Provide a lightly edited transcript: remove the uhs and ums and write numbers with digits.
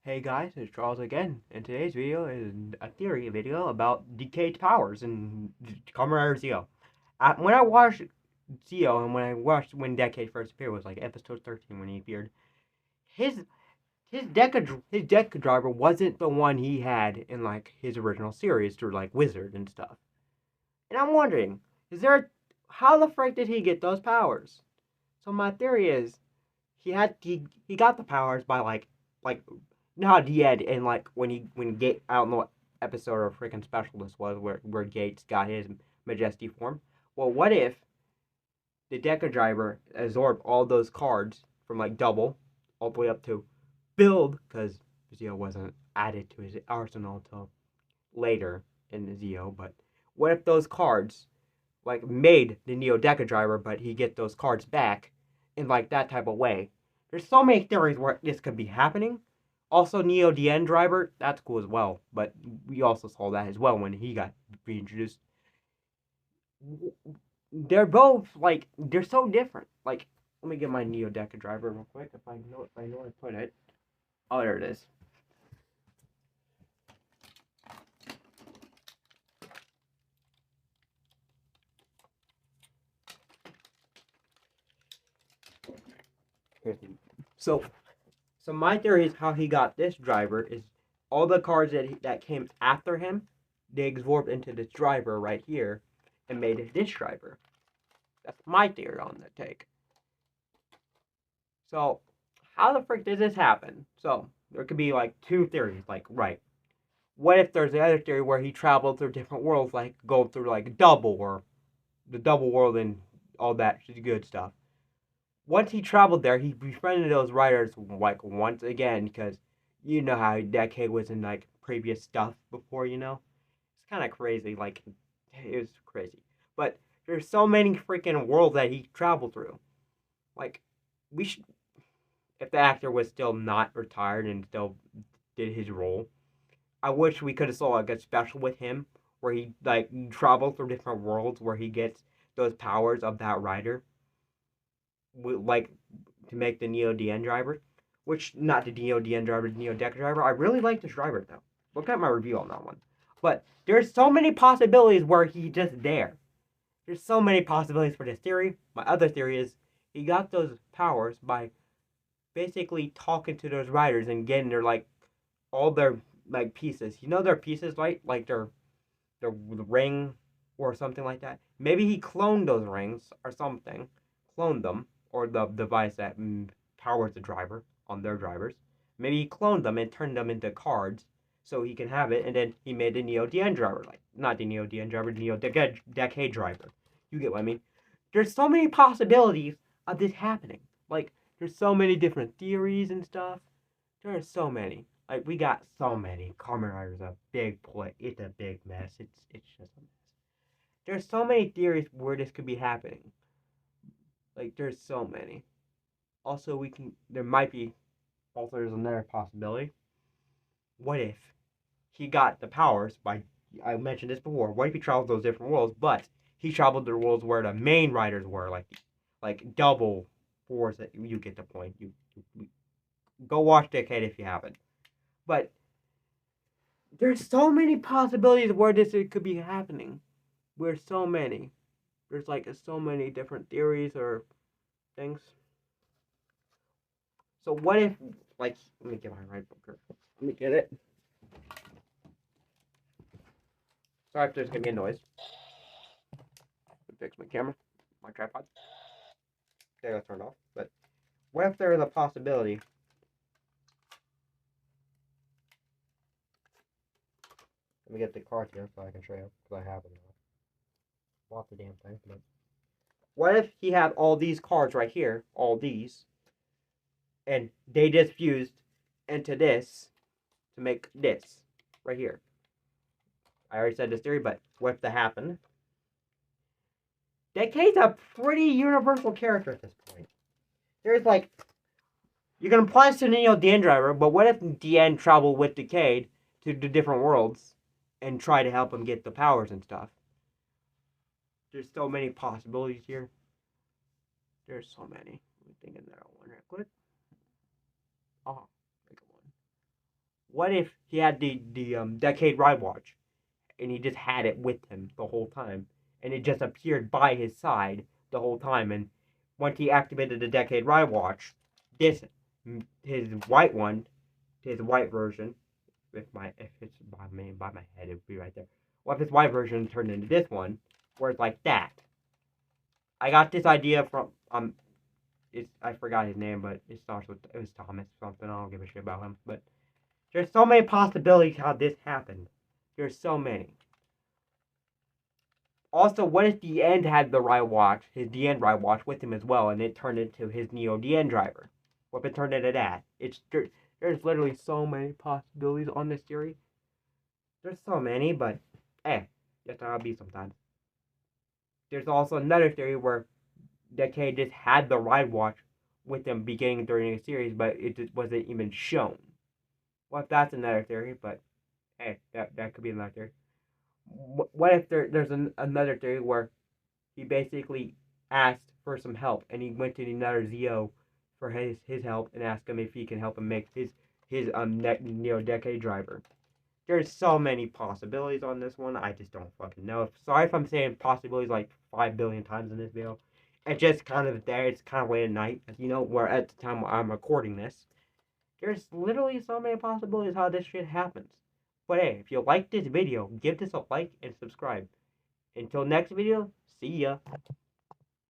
Hey guys, it's Charles again, and today's video is a theory video about decayed powers in Kamen Rider Zeo. When I watched Zeo and when I watched when Decade first appeared, was like episode 13 when he appeared. His his Deca driver wasn't the one he had in like his original series through like Wizard and stuff. And I'm wondering, is there how the frick did he get those powers? So my theory is he got the powers by like you know how he had and like when Gate I don't know what episode or freaking special this was where Gates got his majesty form. Well, what if the Deca driver absorbed all those cards from like double all the way up to build because Zeo wasn't added to his arsenal until later in the Zeo, but what if those cards like made the Neo Deca driver, but he get those cards back in like that type of way. There's so many theories where this could be happening. Also, Neo DN driver, that's cool as well, but we also saw that as well when he got reintroduced. They're both like they're so different. Like, let me get my Neo Deca driver real quick if I know where to put it. Oh, there it is. So So my theory is how he got this driver is all the cards that came after him, they absorbed into this driver right here and made it this driver. That's my theory on the take. So how the frick did this happen? So there could be like two theories. Like, right, what if there's the other theory where he traveled through different worlds, like go through like double or the double world and all that good stuff. Once he traveled there, he befriended those writers like once again because you know how Decade was in like previous stuff before, you know? It's kind of crazy. Like, it was crazy. But there's so many freaking worlds that he traveled through. Like, we should, if the actor was still not retired and still did his role, I wish we could have saw like a special with him where he like travels through different worlds where he gets those powers of that writer like to make the Neo DN driver, which not the Neo DN driver, the Neo Deca driver. I really like this driver though. Look at my review on that one. But there's so many possibilities where he's just there. There's so many possibilities for this theory. My other theory is he got those powers by basically talking to those writers and getting their like all their like pieces. You know their pieces, right? Like their ring or something like that. Maybe he cloned those rings or something, cloned them, or the device that powers the driver on their drivers. Maybe he cloned them and turned them into cards so he can have it, and then he made the Neo DN driver, like not the Neo DN driver, the Neo Decade driver. You get what I mean? There's so many possibilities of this happening. Like there's so many different theories and stuff. There are so many. Like we got so many. Kamen Rider's a big play. It's a big mess. It's just a mess. There's so many theories where this could be happening. Like there's so many. Also, we can. There might be. Also, there's another possibility. What if he got the powers by? I mentioned this before. What if he traveled those different worlds, but he traveled the worlds where the main riders were, like double fours. That you get the point. You go watch Decade if you haven't. But there's so many possibilities where this could be happening. There's so many. There's like so many different theories or things. So what if like let me get my right book. Let me get it. Sorry if there's gonna be a noise. Fix my camera, my tripod. There, I'll turn it off. But what if there is a possibility? Let me get the card here so I can show you because I have it now. Lost the damn thing. But what if he had all these cards right here, all these, and they just fused into this to make this right here? I already said this theory, but what if that happened? Decade's a pretty universal character at this point. There's like you can apply this to Neo DN driver, but what if DN traveled with Decade to the different worlds and try to help him get the powers and stuff? There's so many possibilities here. There's so many. Let me think of that one real quick. Oh, think of one. What if he had the Decade Ride Watch and he just had it with him the whole time, and it just appeared by his side the whole time, and once he activated the Decade Ride Watch, this his white one, his white version, if it's by my head, it would be right there. What if his white version turned into this one, where it's like that? I got this idea from I forgot his name, but it starts with it was Thomas something. I don't give a shit about him, but there's so many possibilities how this happened. There's so many. Also, what if the End had the Ride Watch, his DN Ride Watch with him as well, and it turned into his Neo DN driver? What if it turned into that? There's literally so many possibilities on this theory. There's so many, but hey, that's how it be sometimes. There's also another theory where Decade just had the Ride Watch with them beginning during the series, but it just wasn't even shown. Well, that's another theory, but hey, that could be another theory. What if there's another theory where he basically asked for some help and he went to another Zeo for his help and asked him if he can help him make his Neo Decade driver. There's so many possibilities on this one. I just don't fucking know. Sorry if I'm saying possibilities like 5 billion times in this video. It's just kind of there. It's kind of late at night. You know, where at the time I'm recording this. There's literally so many possibilities how this shit happens. But hey, if you like this video, give this a like and subscribe. Until next video, see ya.